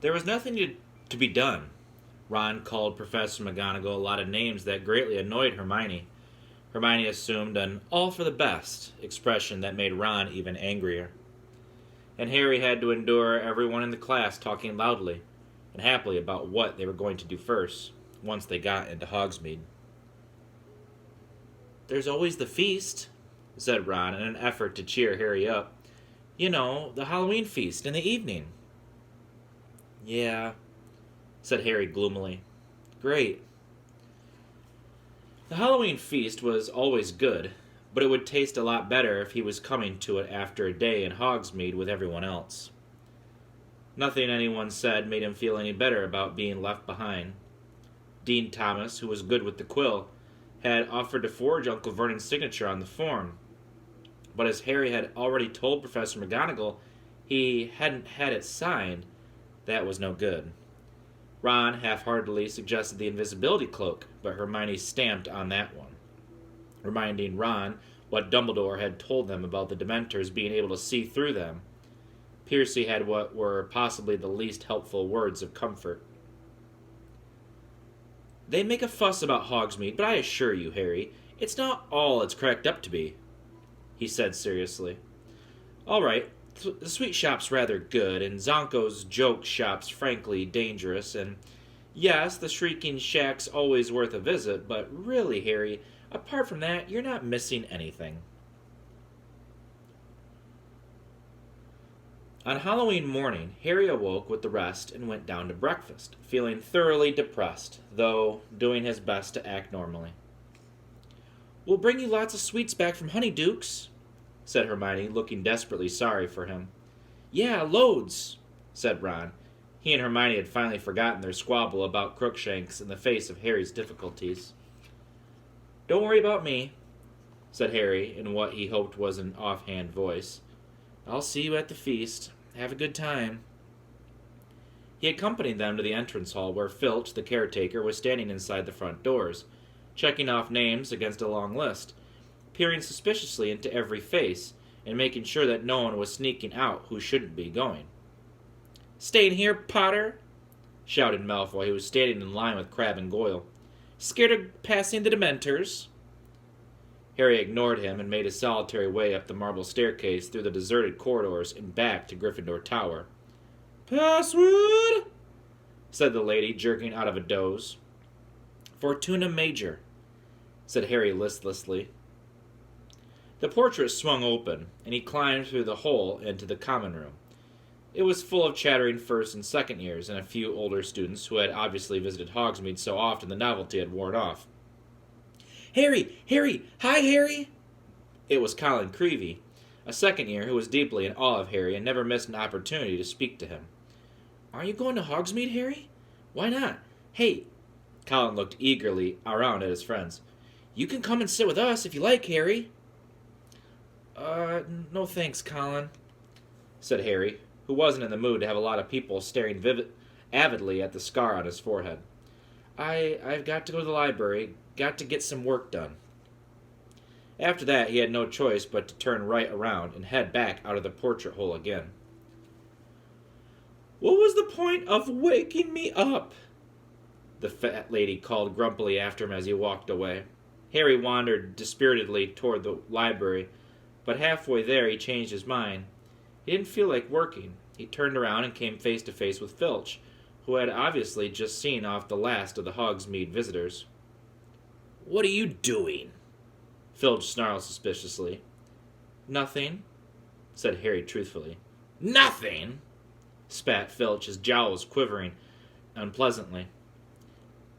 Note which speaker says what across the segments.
Speaker 1: There was nothing to be done. Ron called Professor McGonagall a lot of names that greatly annoyed Hermione. Hermione assumed an all for the best expression that made Ron even angrier. And Harry had to endure everyone in the class talking loudly and happily about what they were going to do first, once they got into Hogsmeade. "There's always the feast," said Ron in an effort to cheer Harry up. "You know, the Halloween feast in the evening." "Yeah," said Harry gloomily. "Great." The Halloween feast was always good, but it would taste a lot better if he was coming to it after a day in Hogsmeade with everyone else. Nothing anyone said made him feel any better about being left behind. Dean Thomas, who was good with the quill, had offered to forge Uncle Vernon's signature on the form, but as Harry had already told Professor McGonagall he hadn't had it signed, that was no good. Ron half-heartedly suggested the invisibility cloak, but Hermione stamped on that one, reminding Ron what Dumbledore had told them about the Dementors being able to see through them. Percy had what were possibly the least helpful words of comfort. "They make a fuss about Hogsmeade, but I assure you, Harry, it's not all it's cracked up to be," he said seriously. "All right, the sweet shop's rather good, and Zonko's joke shop's frankly dangerous, and yes, the Shrieking Shack's always worth a visit, but really, Harry, apart from that, you're not missing anything." On Halloween morning, Harry awoke with the rest and went down to breakfast, feeling thoroughly depressed, though doing his best to act normally. "We'll bring you lots of sweets back from Honeydukes," said Hermione, looking desperately sorry for him. "Yeah, loads," said Ron. He and Hermione had finally forgotten their squabble about Crookshanks in the face of Harry's difficulties. "Don't worry about me," said Harry in what he hoped was an offhand voice. "I'll see you at the feast. Have a good time." He accompanied them to the entrance hall where Filch, the caretaker, was standing inside the front doors, checking off names against a long list, peering suspiciously into every face, and making sure that no one was sneaking out who shouldn't be going. "Staying here, Potter?" shouted Malfoy, who was standing in line with Crabbe and Goyle. "Scared of passing the Dementors?" Harry ignored him and made his solitary way up the marble staircase through the deserted corridors and back to Gryffindor Tower. "Password?" said the lady, jerking out of a doze. "Fortuna Major," said Harry listlessly. The portrait swung open, and he climbed through the hole into the common room. It was full of chattering first and second years, and a few older students who had obviously visited Hogsmeade so often the novelty had worn off. "Harry! Harry! Hi, Harry!" It was Colin Creevey, a second year who was deeply in awe of Harry and never missed an opportunity to speak to him. "Aren't you going to Hogsmeade, Harry? Why not? Hey," Colin looked eagerly around at his friends. "You can come and sit with us if you like, Harry." No thanks, Colin," said Harry, who wasn't in the mood to have a lot of people staring avidly at the scar on his forehead. I've got to go to the library. Got to get some work done." After that, he had no choice but to turn right around and head back out of the portrait hole again. "What was the point of waking me up?" the fat lady called grumpily after him as he walked away. Harry wandered dispiritedly toward the library, but halfway there he changed his mind. He didn't feel like working. He turned around and came face to face with Filch, who had obviously just seen off the last of the Hogsmeade visitors. "What are you doing?" Filch snarled suspiciously. "Nothing," said Harry truthfully. "Nothing?" spat Filch, his jowls quivering unpleasantly.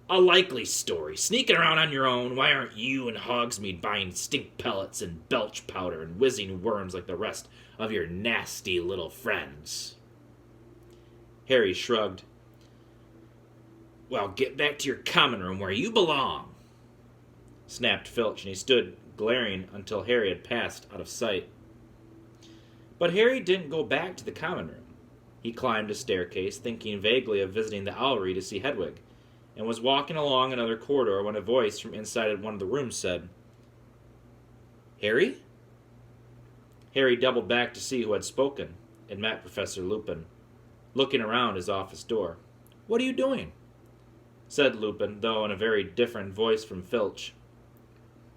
Speaker 1: "A likely story. Sneaking around on your own. Why aren't you and Hogsmeade buying stink pellets and belch powder and whizzing worms like the rest of your nasty little friends?" Harry shrugged. "Well, get back to your common room where you belong," snapped Filch, and he stood glaring until Harry had passed out of sight. But Harry didn't go back to the common room. He climbed a staircase, thinking vaguely of visiting the owlery to see Hedwig, and was walking along another corridor when a voice from inside one of the rooms said, "Harry?" Harry doubled back to see who had spoken, and met Professor Lupin. looking around his office door. "What are you doing?" said Lupin, though in a very different voice from Filch.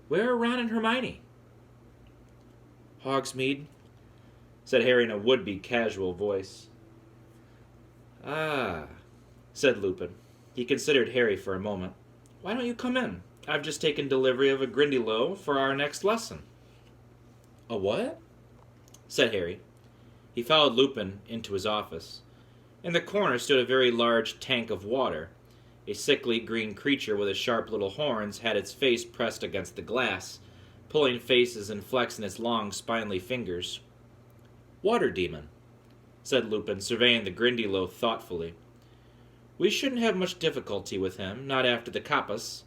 Speaker 1: "Where are Ron and Hermione?" "Hogsmeade," said Harry in a would-be casual voice. "Ah," said Lupin. He considered Harry for a moment. "Why don't you come in? I've just taken delivery of a Grindylow for our next lesson." "A what?" said Harry. He followed Lupin into his office. In the corner stood a very large tank of water. A sickly green creature with sharp little horns had its face pressed against the glass, pulling faces and flexing its long, spindly fingers. "Water demon," said Lupin, surveying the Grindylow thoughtfully. "We shouldn't have much difficulty with him, not after the Kappas.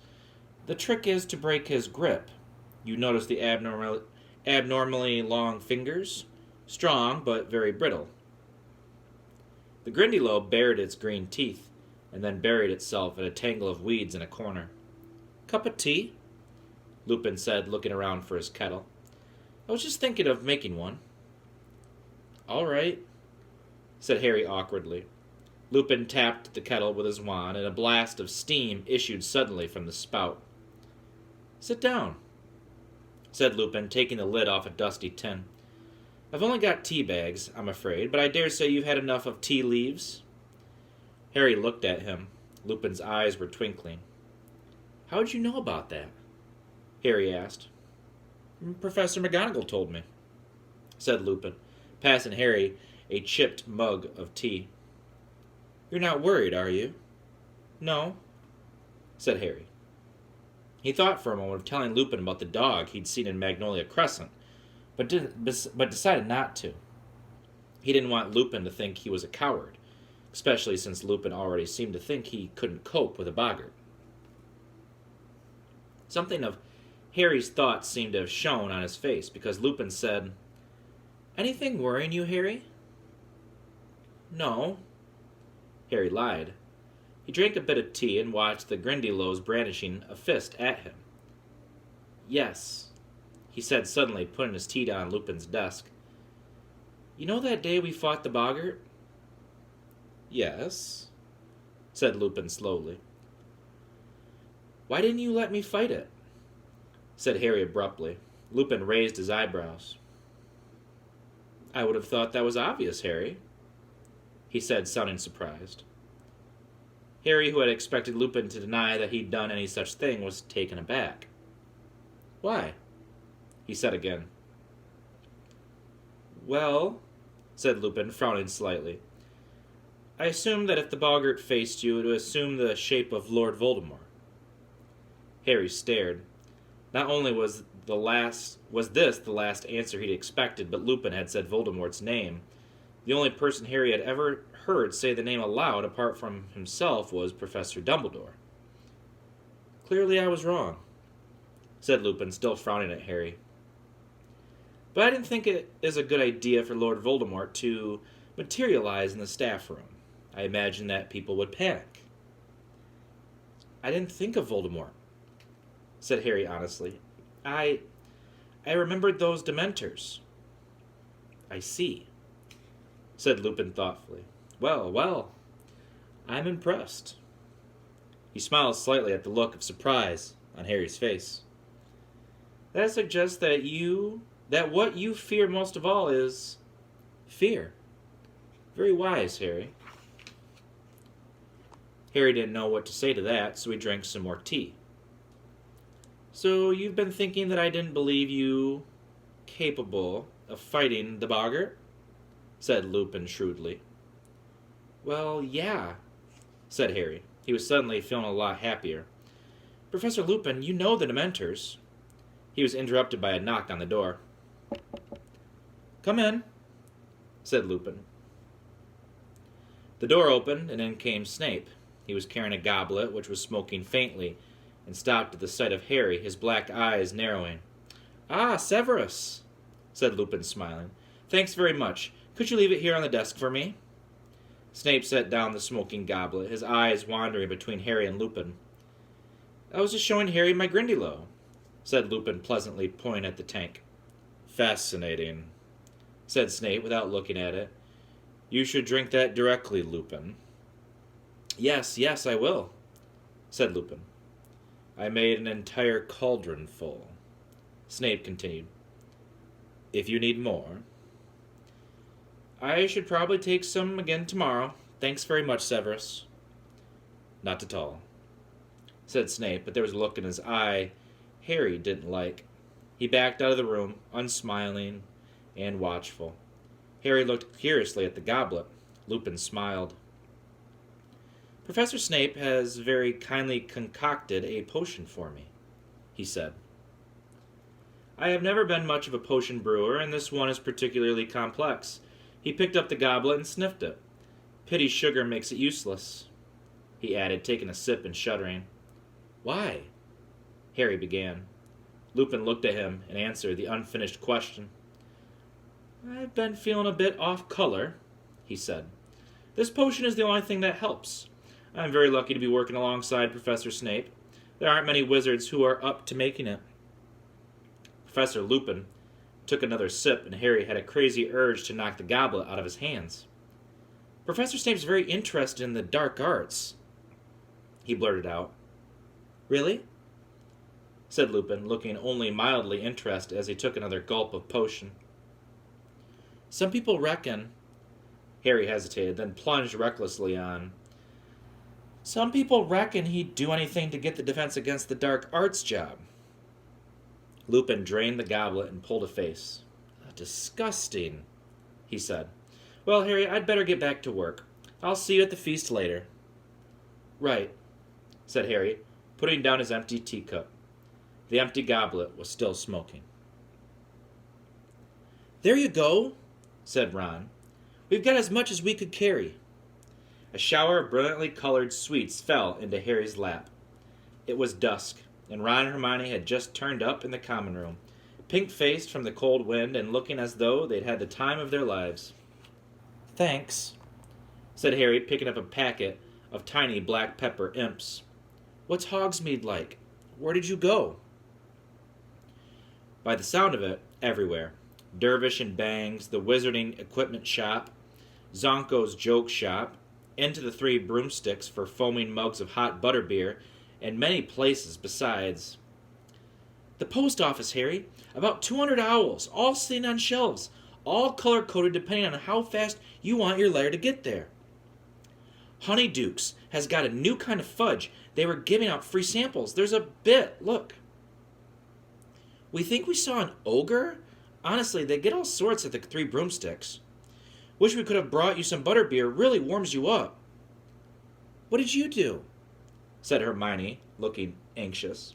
Speaker 1: The trick is to break his grip. You notice the abnormally long fingers? Strong, but very brittle." The Grindylow bared its green teeth, and then buried itself in a tangle of weeds in a corner. "Cup of tea?" Lupin said, looking around for his kettle. "I was just thinking of making one." "All right," said Harry awkwardly. Lupin tapped the kettle with his wand, and a blast of steam issued suddenly from the spout. "Sit down," said Lupin, taking the lid off a dusty tin. "I've only got tea bags, I'm afraid, but I dare say you've had enough of tea leaves." Harry looked at him. Lupin's eyes were twinkling. "How'd you know about that?" Harry asked. "Professor McGonagall told me," said Lupin, passing Harry a chipped mug of tea. "You're not worried, are you?" "No," said Harry. He thought for a moment of telling Lupin about the dog he'd seen in Magnolia Crescent, but decided not to. He didn't want Lupin to think he was a coward, especially since Lupin already seemed to think he couldn't cope with a boggart. Something of Harry's thoughts seemed to have shown on his face, because Lupin said, "Anything worrying you, Harry?" "No." Harry lied. He drank a bit of tea and watched the Grindylows brandishing a fist at him. "Yes," he said suddenly, putting his tea down on Lupin's desk. "You know that day we fought the boggart?" "Yes," said Lupin slowly. "Why didn't you let me fight it?" said Harry abruptly. Lupin raised his eyebrows. "I would have thought that was obvious, Harry," he said, sounding surprised. Harry, who had expected Lupin to deny that he'd done any such thing, was taken aback. "Why?" he said again. "Well," said Lupin, frowning slightly, "I assumed that if the boggart faced you, it would assume the shape of Lord Voldemort." Harry stared. Not only was this the last answer he'd expected, but Lupin had said Voldemort's name. The only person Harry had ever heard say the name aloud, apart from himself, was Professor Dumbledore. "Clearly I was wrong," said Lupin, still frowning at Harry. "But I didn't think it is a good idea for Lord Voldemort to materialize in the staff room. I imagined that people would panic." "I didn't think of Voldemort," said Harry honestly. I remembered those Dementors." "I see," said Lupin thoughtfully. Well, I'm impressed." He smiled slightly at the look of surprise on Harry's face. "That suggests that what you fear most of all is fear. Very wise, Harry." Harry didn't know what to say to that, so he drank some more tea. "So you've been thinking that I didn't believe you capable of fighting the boggart?" said Lupin shrewdly. "Well, yeah," said Harry. He was suddenly feeling a lot happier. "Professor Lupin, you know the Dementors." He was interrupted by a knock on the door. "Come in," said Lupin. The door opened, and in came Snape. He was carrying a goblet, which was smoking faintly, and stopped at the sight of Harry, his black eyes narrowing. "Ah, Severus," said Lupin, smiling. "Thanks very much. Could you leave it here on the desk for me?" Snape set down the smoking goblet, his eyes wandering between Harry and Lupin. "I was just showing Harry my Grindylow," said Lupin pleasantly, pointing at the tank. "Fascinating," said Snape without looking at it. You should drink that directly, Lupin. Yes, yes, I will, said Lupin. I made an entire cauldron full. Snape continued. If you need more. I should probably take some again tomorrow. Thanks very much, Severus. Not at all, said Snape, but there was a look in his eye Harry didn't like. He backed out of the room, unsmiling and watchful. Harry looked curiously at the goblet. Lupin smiled. Professor Snape has very kindly concocted a potion for me, he said. I have never been much of a potion brewer, and this one is particularly complex. He picked up the goblet and sniffed it. Pity sugar makes it useless, he added, taking a sip and shuddering. Why? Harry began. Lupin looked at him and answered the unfinished question. I've been feeling a bit off color, he said. This potion is the only thing that helps. I'm very lucky to be working alongside Professor Snape. There aren't many wizards who are up to making it. Professor Lupin took another sip, and Harry had a crazy urge to knock the goblet out of his hands. Professor Snape's very interested in the dark arts, he blurted out. Really? Said Lupin, looking only mildly interested as he took another gulp of potion. Some people reckon... Harry hesitated, then plunged recklessly on. Some people reckon he'd do anything to get the Defense Against the Dark Arts job. Lupin drained the goblet and pulled a face. Disgusting, he said. Well, Harry, I'd better get back to work. I'll see you at the feast later. Right, said Harry, putting down his empty teacup. The empty goblet was still smoking. There you go, said Ron. We've got as much as we could carry. A shower of brilliantly colored sweets fell into Harry's lap. It was dusk, and Ron and Hermione had just turned up in the common room, pink-faced from the cold wind and looking as though they'd had the time of their lives. Thanks, said Harry, picking up a packet of tiny black pepper imps. What's Hogsmeade like? Where did you go? By the sound of it, everywhere. Dervish and Bangs, the Wizarding Equipment Shop, Zonko's Joke Shop, into the 3 broomsticks for foaming mugs of hot butterbeer, and many places besides. The post office, Harry. About 200 owls, all sitting on shelves, all color-coded depending on how fast you want your letter to get there. Honeydukes has got a new kind of fudge. They were giving out free samples. There's a bit. Look. We think we saw an ogre? Honestly, they get all sorts at the 3 broomsticks. Wish we could have brought you some butterbeer. Really warms you up. What did you do? Said Hermione, looking anxious.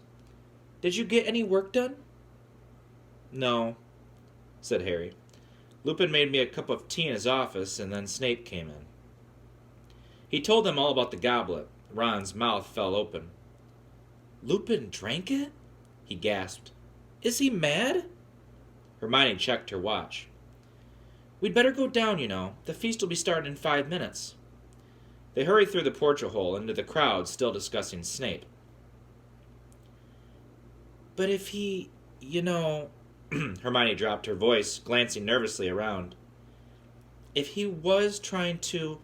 Speaker 1: Did you get any work done? No, said Harry. Lupin made me a cup of tea in his office, and then Snape came in. He told them all about the goblet. Ron's mouth fell open. Lupin drank it? He gasped. Is he mad? Hermione checked her watch. We'd better go down, you know. The feast will be starting in 5 minutes. They hurried through the portal into the crowd still discussing Snape. But if he, Hermione dropped her voice, glancing nervously around. If he was trying to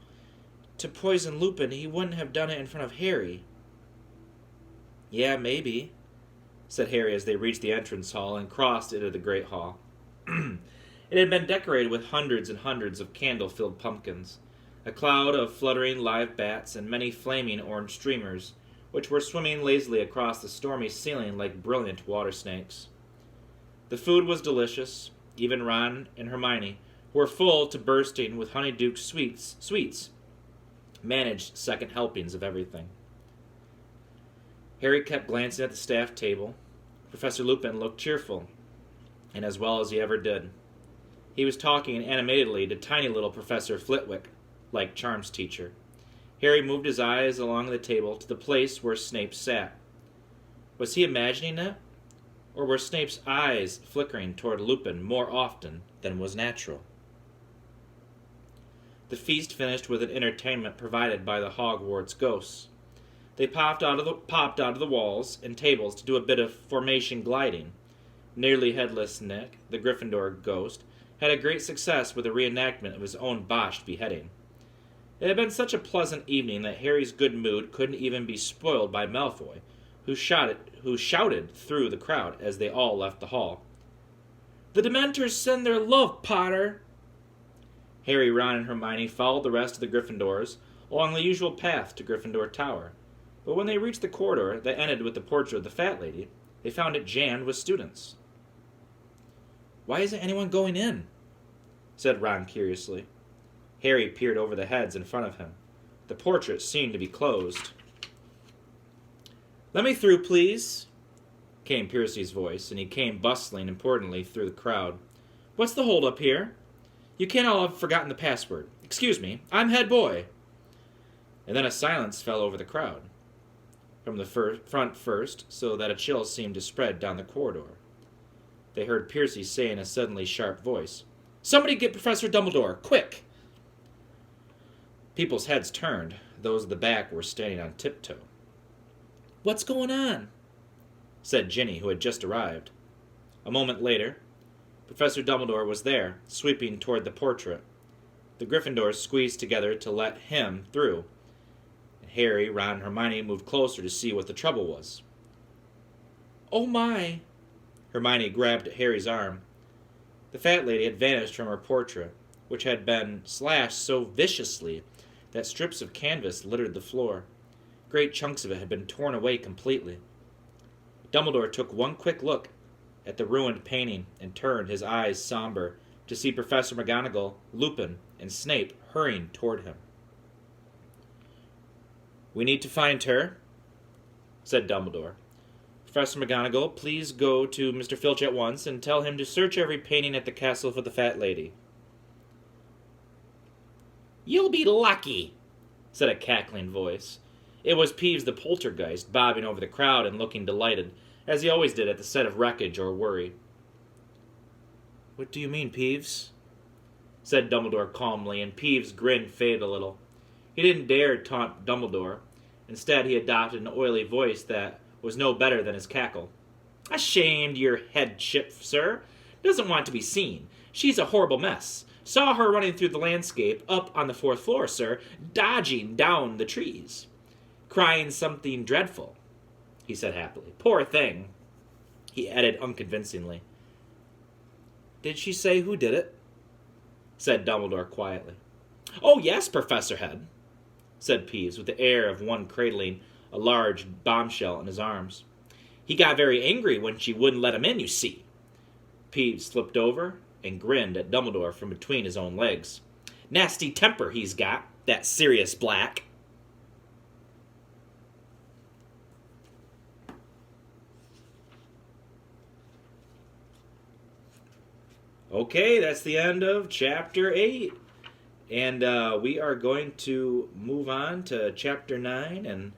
Speaker 1: poison Lupin, he wouldn't have done it in front of Harry. Yeah, maybe, said Harry as they reached the entrance hall and crossed into the great hall. It had been decorated with hundreds and hundreds of candle-filled pumpkins, a cloud of fluttering live bats, and many flaming orange streamers, which were swimming lazily across the stormy ceiling like brilliant water snakes. The food was delicious. Even Ron and Hermione, who were full to bursting with Honeydukes sweets, managed second helpings of everything. Harry kept glancing at the staff table. Professor Lupin looked cheerful, and as well as he ever did. He was talking animatedly to tiny little Professor Flitwick, like Charm's teacher. Harry moved his eyes along the table to the place where Snape sat. Was he imagining it? Or were Snape's eyes flickering toward Lupin more often than was natural? The feast finished with an entertainment provided by the Hogwarts ghosts. They popped out of the walls and tables to do a bit of formation gliding. Nearly Headless Nick, the Gryffindor ghost, had a great success with a reenactment of his own botched beheading. It had been such a pleasant evening that Harry's good mood couldn't even be spoiled by Malfoy, who shouted through the crowd as they all left the hall. "The Dementors send their love, Potter!" Harry, Ron, and Hermione followed the rest of the Gryffindors along the usual path to Gryffindor Tower, but when they reached the corridor that ended with the portrait of the Fat Lady, they found it jammed with students. "Why isn't anyone going in?" said Ron curiously. Harry peered over the heads in front of him. The portrait seemed to be closed. "Let me through, please," came Percy's voice, and he came bustling importantly through the crowd. "What's the hold up here? You can't all have forgotten the password. Excuse me, I'm head boy." And then a silence fell over the crowd. From the front first, so that a chill seemed to spread down the corridor. They heard Percy say in a suddenly sharp voice, "Somebody get Professor Dumbledore, quick!" People's heads turned. Those at the back were standing on tiptoe. "What's going on?" said Ginny, who had just arrived. A moment later, Professor Dumbledore was there, sweeping toward the portrait. The Gryffindors squeezed together to let him through. And Harry, Ron, and Hermione moved closer to see what the trouble was. "Oh my!" Hermione grabbed Harry's arm. The Fat Lady had vanished from her portrait, which had been slashed so viciously that strips of canvas littered the floor. Great chunks of it had been torn away completely. Dumbledore took one quick look at the ruined painting and turned, his eyes somber, to see Professor McGonagall, Lupin, and Snape hurrying toward him. "We need to find her," said Dumbledore. "Professor McGonagall, please go to Mr. Filch at once and tell him to search every painting at the castle for the Fat Lady." "You'll be lucky," said a cackling voice. It was Peeves the Poltergeist, bobbing over the crowd and looking delighted, as he always did at the sight of wreckage or worry. "What do you mean, Peeves?" said Dumbledore calmly, and Peeves' grin faded a little. He didn't dare taunt Dumbledore. Instead, he adopted an oily voice that was no better than his cackle. "Ashamed your headship, sir. Doesn't want to be seen. She's a horrible mess. Saw her running through the landscape up on the 4th floor, sir, dodging down the trees. Crying something dreadful," he said happily. "Poor thing," he added unconvincingly. "Did she say who did it?" said Dumbledore quietly. "Oh, yes, Professor Head," said Peeves, with the air of one cradling a large bombshell in his arms. "He got very angry when she wouldn't let him in, you see." Peeves flipped over and grinned at Dumbledore from between his own legs. "Nasty temper he's got, that Sirius Black." Okay, that's the end of Chapter 8. And we are going to move on to Chapter 9. And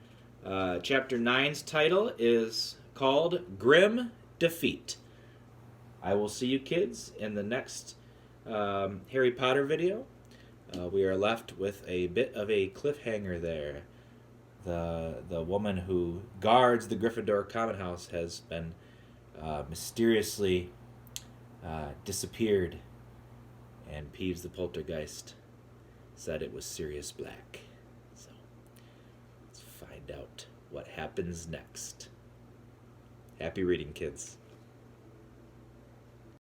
Speaker 1: Chapter 9's title is called Grim Defeat. I will see you kids in the next Harry Potter video. We are left with a bit of a cliffhanger there. The woman who guards the Gryffindor Common House has been mysteriously disappeared, and Peeves the Poltergeist said it was Sirius Black. So let's find out what happens next. Happy reading, kids.